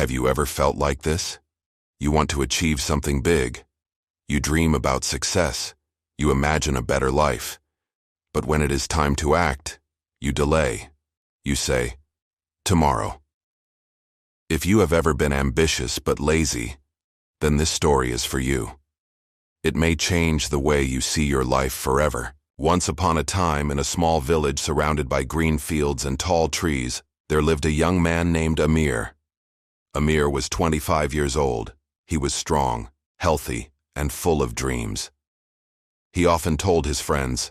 Have you ever felt like this? You want to achieve something big. You dream about success. You imagine a better life. But when it is time to act, you delay. You say, tomorrow. If you have ever been ambitious but lazy, then this story is for you. It may change the way you see your life forever. Once upon a time, in a small village surrounded by green fields and tall trees, there lived a young man named Amir. Amir was 25 years old. He was strong, healthy, and full of dreams. He often told his friends,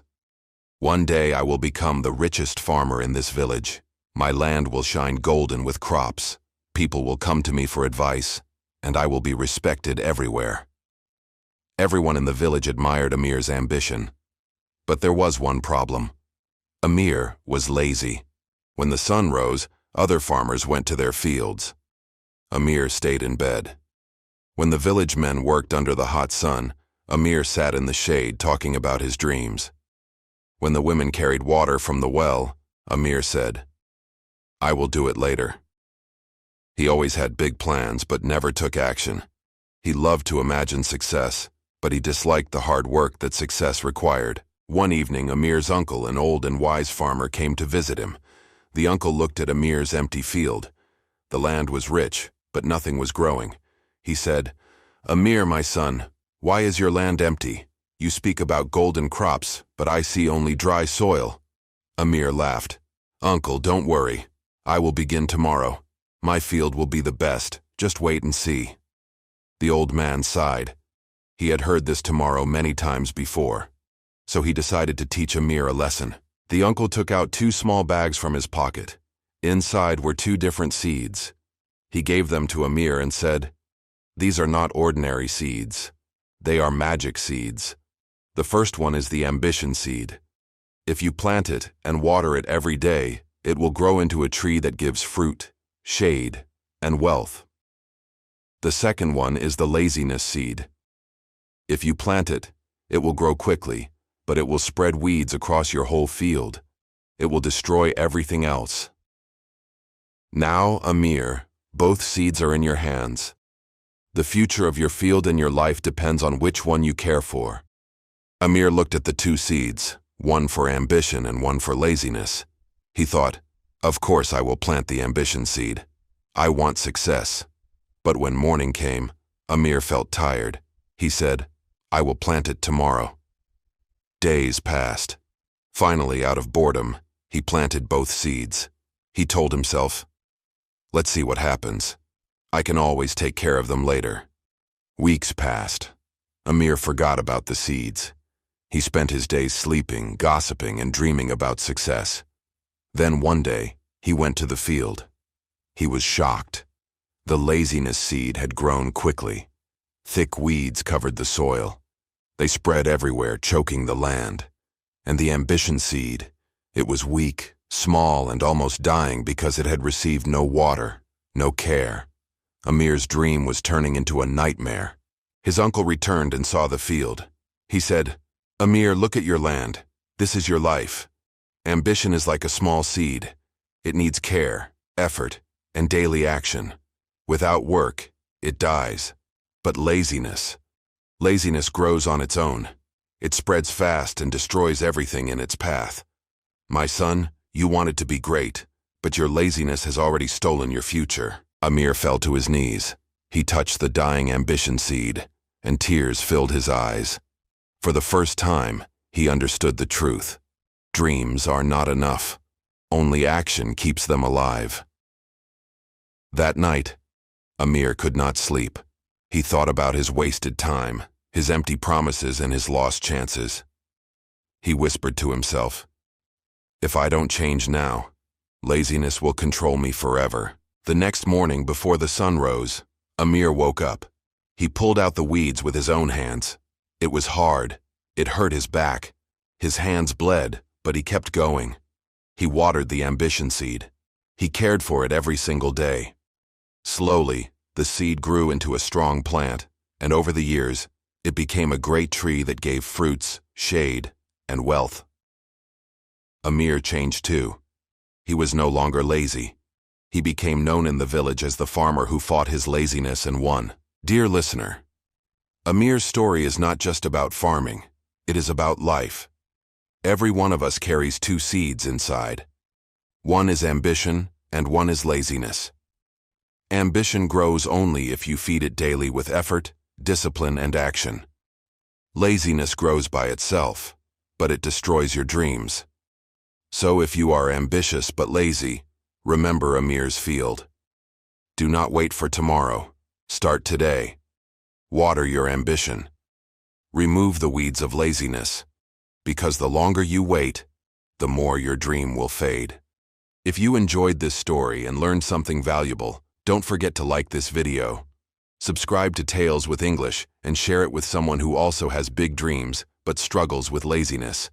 "One day I will become the richest farmer in this village. My land will shine golden with crops. People will come to me for advice, and I will be respected everywhere." Everyone in the village admired Amir's ambition. But there was one problem. Amir was lazy. When the sun rose, other farmers went to their fields. Amir stayed in bed. When the village men worked under the hot sun, Amir sat in the shade talking about his dreams. When the women carried water from the well, Amir said, "I will do it later." He always had big plans but never took action. He loved to imagine success, but he disliked the hard work that success required. One evening, Amir's uncle, an old and wise farmer, came to visit him. The uncle looked at Amir's empty field. The land was rich, but nothing was growing. He said, "Amir, my son, why is your land empty? You speak about golden crops, but I see only dry soil." Amir laughed. "Uncle, don't worry. I will begin tomorrow. My field will be the best. Just wait and see." The old man sighed. He had heard this tomorrow many times before. So he decided to teach Amir a lesson. The uncle took out 2 small bags from his pocket. Inside were 2 different seeds. He gave them to Amir and said, "These are not ordinary seeds. They are magic seeds. The first one is the ambition seed. If you plant it and water it every day, it will grow into a tree that gives fruit, shade, and wealth. The second one is the laziness seed. If you plant it, it will grow quickly, but it will spread weeds across your whole field. It will destroy everything else." Now, Amir, both seeds are in your hands. The future of your field and your life depends on which one you care for. Amir looked at the 2 seeds, one for ambition and one for laziness. He thought, "Of course I will plant the ambition seed. I want success." But when morning came, Amir felt tired. He said, "I will plant it tomorrow." Days passed. Finally, out of boredom, he planted both seeds. He told himself, "Let's see what happens. I can always take care of them later." Weeks passed. Amir forgot about the seeds. He spent his days sleeping, gossiping, and dreaming about success. Then one day, he went to the field. He was shocked. The laziness seed had grown quickly. Thick weeds covered the soil. They spread everywhere, choking the land. And the ambition seed, it was weak, small, and almost dying because it had received no water, no care. Amir's dream was turning into a nightmare. His uncle returned and saw the field. He said, "Amir, look at your land. This is your life. Ambition is like a small seed. It needs care, effort, and daily action. Without work, it dies. But laziness grows on its own. It spreads fast and destroys everything in its path. My son, you wanted to be great, but your laziness has already stolen your future." Amir fell to his knees. He touched the dying ambition seed, and tears filled his eyes. For the first time, he understood the truth. Dreams are not enough. Only action keeps them alive. That night, Amir could not sleep. He thought about his wasted time, his empty promises, and his lost chances. He whispered to himself, "If I don't change now, laziness will control me forever." The next morning, before the sun rose, Amir woke up. He pulled out the weeds with his own hands. It was hard. It hurt his back. His hands bled, but he kept going. He watered the ambition seed. He cared for it every single day. Slowly, the seed grew into a strong plant, and over the years, it became a great tree that gave fruits, shade, and wealth. Amir changed too. He was no longer lazy. He became known in the village as the farmer who fought his laziness and won. Dear listener, Amir's story is not just about farming. It is about life. Every one of us carries two seeds inside. One is ambition, and one is laziness. Ambition grows only if you feed it daily with effort, discipline, and action. Laziness grows by itself, but it destroys your dreams. So if you are ambitious but lazy, remember Amir's field. Do not wait for tomorrow. Start today. Water your ambition. Remove the weeds of laziness, because the longer you wait, the more your dream will fade. If you enjoyed this story and learned something valuable, don't forget to like this video. Subscribe to Tales with English and share it with someone who also has big dreams but struggles with laziness.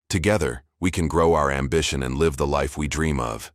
Together, we can grow our ambition and live the life we dream of.